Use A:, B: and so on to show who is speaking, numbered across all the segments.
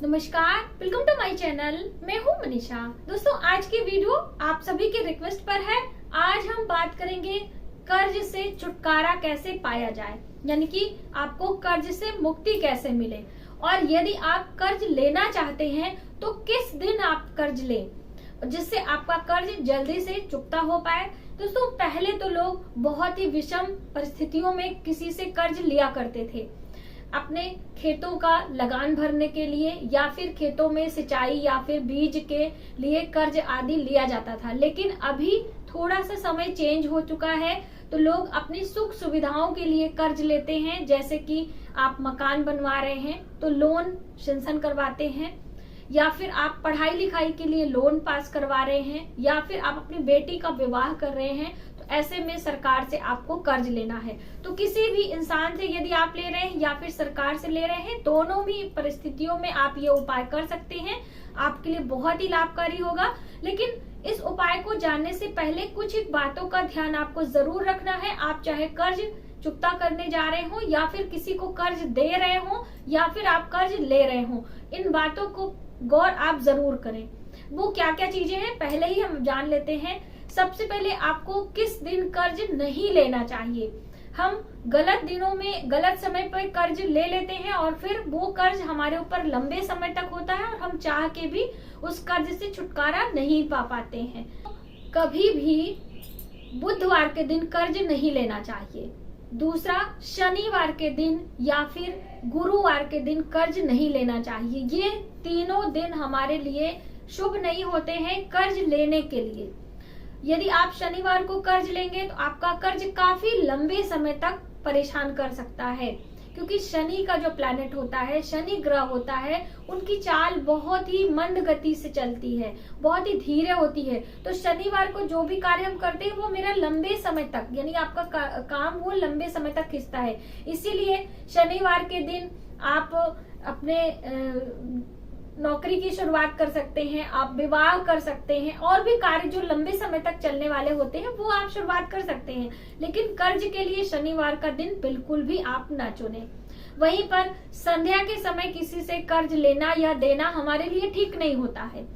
A: नमस्कार, welcome to my channel. मैं हूं मनीषा। दोस्तों, आज की वीडियो आप सभी के रिक्वेस्ट पर है। आज हम बात करेंगे कर्ज से छुटकारा कैसे पाया जाए, यानी कि आपको कर्ज से मुक्ति कैसे मिले, और यदि आप कर्ज लेना चाहते हैं तो किस दिन आप कर्ज लें जिससे आपका कर्ज जल्दी से चुकता हो पाए। दोस्तों, पहले तो लोग बहुत ही विषम परिस्थितियों में किसी से कर्ज लिया करते थे, अपने खेतों का लगान भरने के लिए या फिर खेतों में सिंचाई या फिर बीज के लिए कर्ज आदि लिया जाता था। लेकिन अभी थोड़ा सा समय चेंज हो चुका है, तो लोग अपनी सुख सुविधाओं के लिए कर्ज लेते हैं। जैसे कि आप मकान बनवा रहे हैं तो लोन सैंक्शन करवाते हैं, या फिर आप पढ़ाई लिखाई के लिए लोन पास करवा रहे हैं, या फिर आप अपनी बेटी का विवाह कर रहे हैं, तो ऐसे में सरकार से आपको कर्ज लेना है। तो किसी भी इंसान से यदि आप ले रहे हैं या फिर सरकार से ले रहे हैं, दोनों भी परिस्थितियों में आप ये उपाय कर सकते हैं। आपके लिए बहुत ही लाभकारी होगा। लेकिन इस उपाय को जानने से पहले कुछ एक बातों का ध्यान आपको जरूर रखना है। आप चाहे कर्ज चुकता करने जा रहे हो या फिर किसी को कर्ज दे रहे हो या फिर आप कर्ज ले रहे हो, इन बातों को गौर आप जरूर करें। वो क्या क्या चीजें हैं पहले ही हम जान लेते हैं। सबसे पहले आपको किस दिन कर्ज नहीं लेना चाहिए। हम गलत दिनों में गलत समय पर कर्ज ले लेते हैं और फिर वो कर्ज हमारे ऊपर लंबे समय तक होता है और हम चाह के भी उस कर्ज से छुटकारा नहीं पा पाते हैं। कभी भी बुधवार के दिन कर्ज नहीं लेना चाहिए। दूसरा, शनिवार के दिन या फिर गुरुवार के दिन कर्ज नहीं लेना चाहिए। ये तीनों दिन हमारे लिए शुभ नहीं होते हैं कर्ज लेने के लिए। यदि आप शनिवार को कर्ज लेंगे तो आपका कर्ज काफी लंबे समय तक परेशान कर सकता है, क्योंकि शनि का जो प्लैनेट होता है, शनि ग्रह होता है, उनकी चाल बहुत ही मंद गति से चलती है, बहुत ही धीरे होती है। तो शनिवार को जो भी कार्य हम करते हैं वो मेरा लंबे समय तक, यानी आपका काम वो लंबे समय तक खिंचता है। इसीलिए शनिवार के दिन आप अपने नौकरी की शुरुआत कर सकते हैं, आप विवाह कर सकते हैं, और भी कार्य जो लंबे समय तक चलने वाले होते हैं वो आप शुरुआत कर सकते हैं। लेकिन कर्ज के लिए शनिवार का दिन बिल्कुल भी आप ना चुने। वहीं पर संध्या के समय किसी से कर्ज लेना या देना हमारे लिए ठीक नहीं होता है।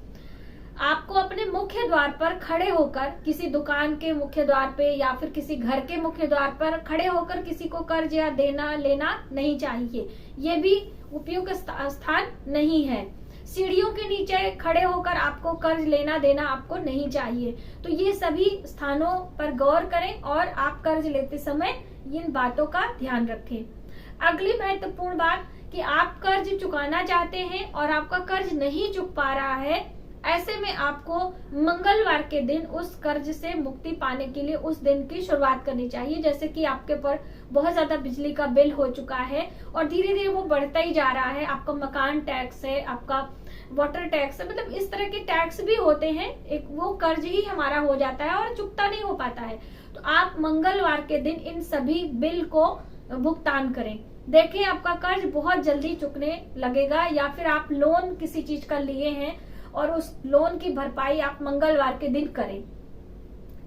A: आपको अपने मुख्य द्वार पर खड़े होकर, किसी दुकान के मुख्य द्वार पे या फिर किसी घर के मुख्य द्वार पर खड़े होकर किसी को कर्ज या देना लेना नहीं चाहिए। ये भी उपयुक्त स्थान नहीं है। सीढ़ियों के नीचे खड़े होकर आपको कर्ज लेना देना आपको नहीं चाहिए। तो ये सभी स्थानों पर गौर करें और आप कर्ज लेते समय इन बातों का ध्यान रखें। अगली महत्वपूर्ण बात कि आप कर्ज चुकाना चाहते हैं और आपका कर्ज नहीं चुक पा रहा है, ऐसे में आपको मंगलवार के दिन उस कर्ज से मुक्ति पाने के लिए उस दिन की शुरुआत करनी चाहिए। जैसे कि आपके पर बहुत ज्यादा बिजली का बिल हो चुका है और धीरे धीरे वो बढ़ता ही जा रहा है, आपका मकान टैक्स है, आपका वाटर टैक्स है, मतलब इस तरह के टैक्स भी होते हैं, एक वो कर्ज ही हमारा हो जाता है और चुकता नहीं हो पाता है। तो आप मंगलवार के दिन इन सभी बिल को भुगतान करें। देखें आपका कर्ज बहुत जल्दी चुकने लगेगा, या फिर आप लोन किसी चीज का लिए हैं और उस लोन की भरपाई आप मंगलवार के दिन करें।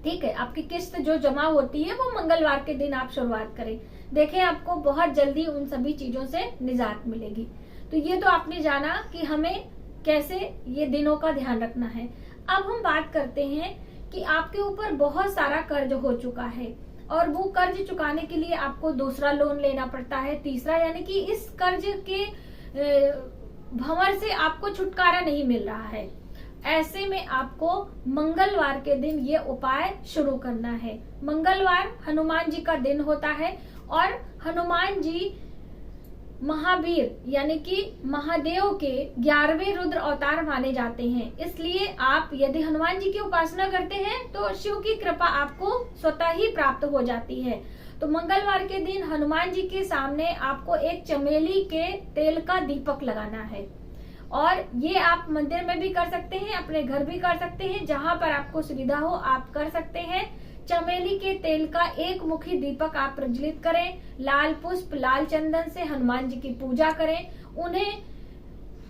A: ठीक है, आपकी किस्त जो जमा होती है वो मंगलवार के दिन आप शुरुआत करें। देखें आपको बहुत जल्दी उन सभी चीजों से निजात मिलेगी। तो ये तो आपने जाना कि हमें कैसे ये दिनों का ध्यान रखना है। अब हम बात करते हैं कि आपके ऊपर बहुत सारा कर्ज हो चुका है और वो कर्ज चुकाने के लिए आपको दूसरा लोन लेना पड़ता है, तीसरा, यानी कि इस कर्ज के भंवर से आपको छुटकारा नहीं मिल रहा है। ऐसे में आपको मंगलवार के दिन ये उपाय शुरू करना है। मंगलवार हनुमान जी का दिन होता है और हनुमान जी महावीर यानी कि महादेव के 11वें रुद्र अवतार माने जाते हैं। इसलिए आप यदि हनुमान जी की उपासना करते हैं तो शिव की कृपा आपको स्वतः ही प्राप्त हो जाती है। तो मंगलवार के दिन हनुमान जी के सामने आपको एक चमेली के तेल का दीपक लगाना है, और ये आप मंदिर में भी कर सकते हैं, अपने घर भी कर सकते हैं, जहां पर आपको सुविधा हो आप कर सकते हैं। चमेली के तेल का एक मुखी दीपक आप प्रज्वलित करें, लाल पुष्प लाल चंदन से हनुमान जी की पूजा करें, उन्हें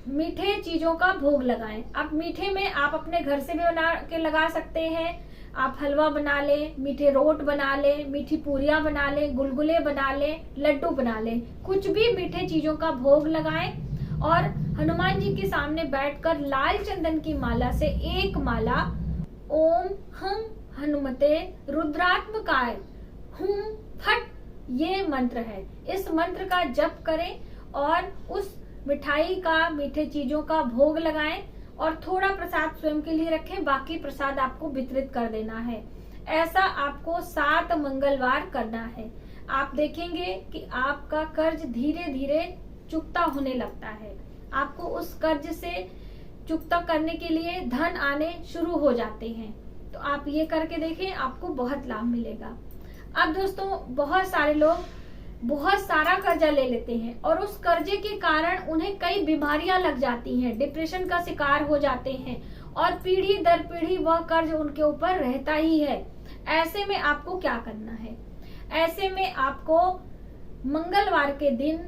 A: मीठे चीजों का भोग लगाएं। अब मीठे में आप अपने घर से भी बना के लगा सकते हैं, आप हलवा बना लें, मीठे रोट बना लें, मीठी पूरियां बना लें, गुलगुले बना लें, लड्डू बना लें, कुछ भी मीठे चीजों का भोग लगाएं और हनुमान जी के सामने बैठकर लाल चंदन की माला से एक माला ओम हम हनुमते रुद्रात्मकाय हुम फट ये मंत्र है, इस मंत्र का जप करें और उस मिठाई का, मीठे चीजों का भोग लगाएं और थोड़ा प्रसाद स्वयं के लिए रखें, बाकी प्रसाद आपको वितरित कर देना है। ऐसा आपको 7 मंगलवार करना है। आप देखेंगे कि आपका कर्ज धीरे धीरे चुकता होने लगता है। आपको उस कर्ज से चुकता करने के लिए धन आने शुरू हो जाते हैं। तो आप ये करके देखें, आपको बहुत लाभ मिलेगा। अब दोस्तों, बहुत सारे लोग बहुत सारा कर्जा ले लेते हैं और उस कर्जे के कारण उन्हें कई बीमारियां लग जाती हैं, डिप्रेशन का शिकार हो जाते हैं और पीढ़ी दर पीढ़ी वह कर्ज उनके ऊपर रहता ही है। ऐसे में आपको क्या करना है? ऐसे में आपको मंगलवार के दिन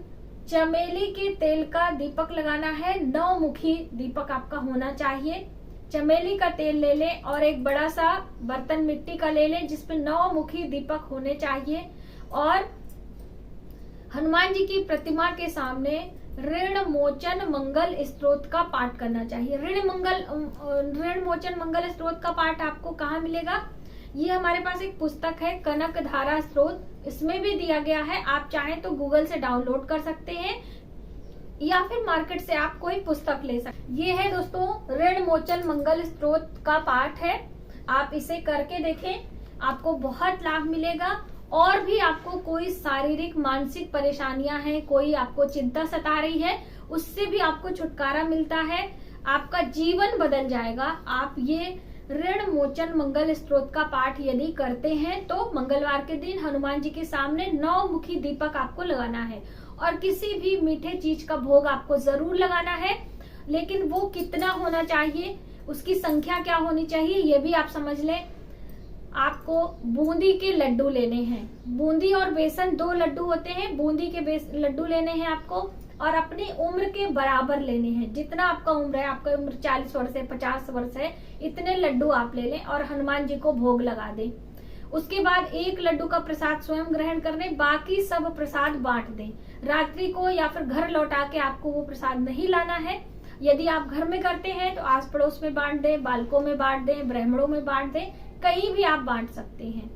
A: चमेली के तेल का दीपक लगाना है। 9 मुखी दीपक आपका होना चाहिए। चमेली का तेल ले लें और एक बड़ा सा बर्तन मिट्टी का ले लें जिसमें 9 मुखी दीपक होने चाहिए और हनुमान जी की प्रतिमा के सामने ऋण मोचन मंगल स्तोत्र का पाठ करना चाहिए। ऋण मोचन मंगल स्तोत्र का पाठ आपको कहाँ मिलेगा? ये हमारे पास एक पुस्तक है, कनक धारा स्तोत्र, इसमें भी दिया गया है। आप चाहें तो गूगल से डाउनलोड कर सकते हैं या फिर मार्केट से आप कोई पुस्तक ले सकते। ये है दोस्तों ऋण मोचन मंगल स्तोत्र का पाठ है। आप इसे करके देखें, आपको बहुत लाभ मिलेगा। और भी आपको कोई शारीरिक मानसिक परेशानियां हैं, कोई आपको चिंता सता रही है, उससे भी आपको छुटकारा मिलता है, आपका जीवन बदल जाएगा। आप ये ऋण मोचन मंगल स्तोत्र का पाठ यदि करते हैं तो मंगलवार के दिन हनुमान जी के सामने 9 मुखी दीपक आपको लगाना है और किसी भी मीठे चीज का भोग आपको जरूर लगाना है। लेकिन वो कितना होना चाहिए, उसकी संख्या क्या होनी चाहिए, ये भी आप समझ लें। आपको बूंदी के लड्डू लेने हैं। बूंदी और बेसन 2 लड्डू होते हैं। बूंदी के लड्डू लेने हैं आपको और अपनी उम्र के बराबर लेने हैं। जितना आपका उम्र है, आपका उम्र 40 वर्ष है, 50 वर्ष है, इतने लड्डू आप ले लें और हनुमान जी को भोग लगा दें। उसके बाद 1 लड्डू का प्रसाद स्वयं ग्रहण करने, बाकी सब प्रसाद बांट दें। रात्रि को या फिर घर लौटा के आपको वो प्रसाद नहीं लाना है। यदि आप घर में करते हैं तो आस पड़ोस में बांट दें, बालकों में बांट दें, ब्राह्मणों में बांट दें, कहीं भी आप बांट सकते हैं।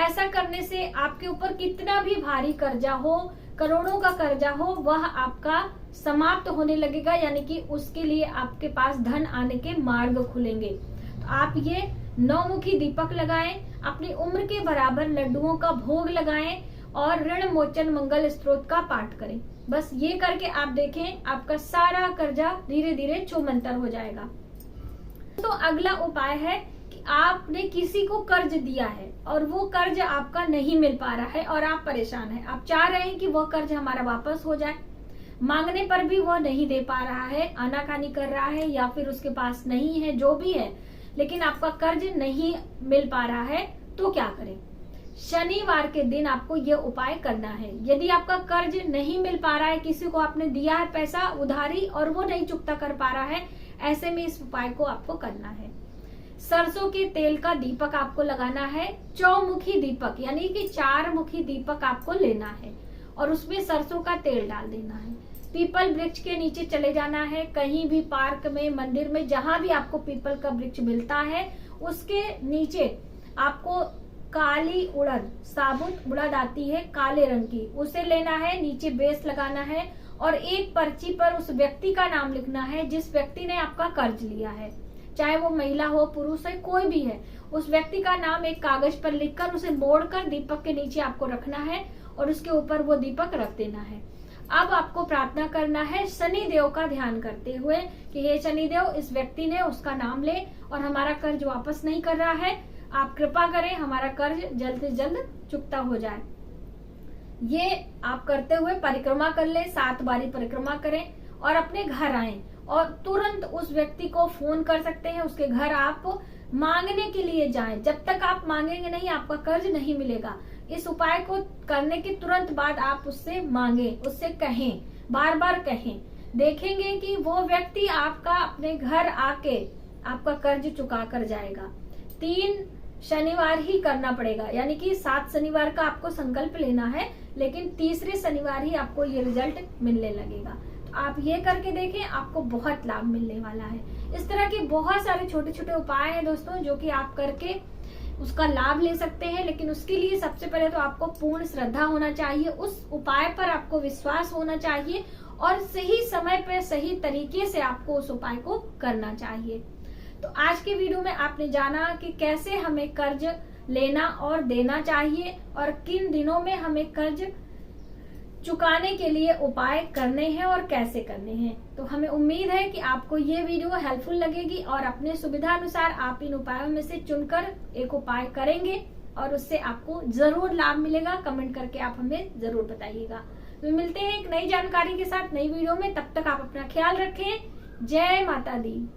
A: ऐसा करने से आपके ऊपर कितना भी भारी कर्जा हो, करोड़ों का कर्जा हो, वह आपका समाप्त होने लगेगा, यानी कि उसके लिए आपके पास धन आने के मार्ग खुलेंगे। तो आप ये 9 मुखी दीपक लगाएं, अपनी उम्र के बराबर लड्डुओं का भोग लगाएं और ऋण मोचन मंगल स्तोत्र का पाठ करें। बस ये करके आप देखें, आपका सारा कर्जा धीरे धीरे छूमंतर हो जाएगा। तो अगला उपाय है कि आपने किसी को कर्ज दिया है और वो कर्ज आपका नहीं मिल पा रहा है और आप परेशान हैं। आप चाह रहे हैं कि वो कर्ज हमारा वापस हो जाए, मांगने पर भी वो नहीं दे पा रहा है, आनाकानी कर रहा है या फिर उसके पास नहीं है, जो भी है, लेकिन आपका कर्ज नहीं मिल पा रहा है। तो क्या करें? शनिवार के दिन आपको ये उपाय करना है। यदि आपका कर्ज नहीं मिल पा रहा है, किसी को आपने दिया है पैसा उधारी और वो नहीं चुकता कर पा रहा है, ऐसे में इस उपाय को आपको करना है। सरसों के तेल का दीपक आपको लगाना है। चौमुखी दीपक यानी कि 4 मुखी दीपक आपको लेना है और उसमें सरसों का तेल डाल देना है। पीपल वृक्ष के नीचे चले जाना है, कहीं भी पार्क में, मंदिर में, जहां भी आपको पीपल का वृक्ष मिलता है, उसके नीचे आपको काली उड़द, साबुत उड़द आती है काले रंग की, उसे लेना है, नीचे बेस लगाना है और एक पर्ची पर उस व्यक्ति का नाम लिखना है जिस व्यक्ति ने आपका कर्ज लिया है। चाहे वो महिला हो, पुरुष है, कोई भी है, उस व्यक्ति का नाम एक कागज पर लिखकर उसे मोड़कर दीपक के नीचे आपको रखना है और उसके ऊपर वो दीपक रख देना है। अब आपको प्रार्थना करना है शनि देव का ध्यान करते हुए कि हे शनि देव, इस व्यक्ति ने उसका नाम ले और हमारा कर्ज वापस नहीं कर रहा है, आप कृपा करें हमारा कर्ज जल्द से जल्द चुकता हो जाए। ये आप करते हुए परिक्रमा कर ले, 7 बारी परिक्रमा करें और अपने घर आएं और तुरंत उस व्यक्ति को फोन कर सकते हैं, उसके घर आप मांगने के लिए जाएं। जब तक आप मांगेंगे नहीं, आपका कर्ज नहीं मिलेगा। इस उपाय को करने के तुरंत बाद आप उससे मांगे, उससे कहें, बार बार कहें, देखेंगे कि वो व्यक्ति आपका अपने घर आके आपका कर्ज चुका कर जाएगा। 3 शनिवार ही करना पड़ेगा, यानी कि 7 शनिवार का आपको संकल्प लेना है, लेकिन तीसरे शनिवार ही आपको ये रिजल्ट मिलने लगेगा। तो आप ये करके देखें, आपको बहुत लाभ मिलने वाला है। इस तरह के बहुत सारे छोटे छोटे उपाय हैं दोस्तों जो कि आप करके उसका लाभ ले सकते हैं। लेकिन उसके लिए सबसे पहले तो आपको पूर्ण श्रद्धा होना चाहिए, उस उपाय पर आपको विश्वास होना चाहिए और सही समय पर सही तरीके से आपको उस उपाय को करना चाहिए। तो आज के वीडियो में आपने जाना कि कैसे हमें कर्ज लेना और देना चाहिए और किन दिनों में हमें कर्ज चुकाने के लिए उपाय करने हैं और कैसे करने हैं। तो हमें उम्मीद है कि आपको ये वीडियो हेल्पफुल लगेगी और अपने सुविधा अनुसार आप इन उपायों में से चुनकर एक उपाय करेंगे और उससे आपको जरूर लाभ मिलेगा। कमेंट करके आप हमें जरूर बताइएगा। तो मिलते हैं एक नई जानकारी के साथ नई वीडियो में। तब तक आप अपना ख्याल रखें। जय माता दी।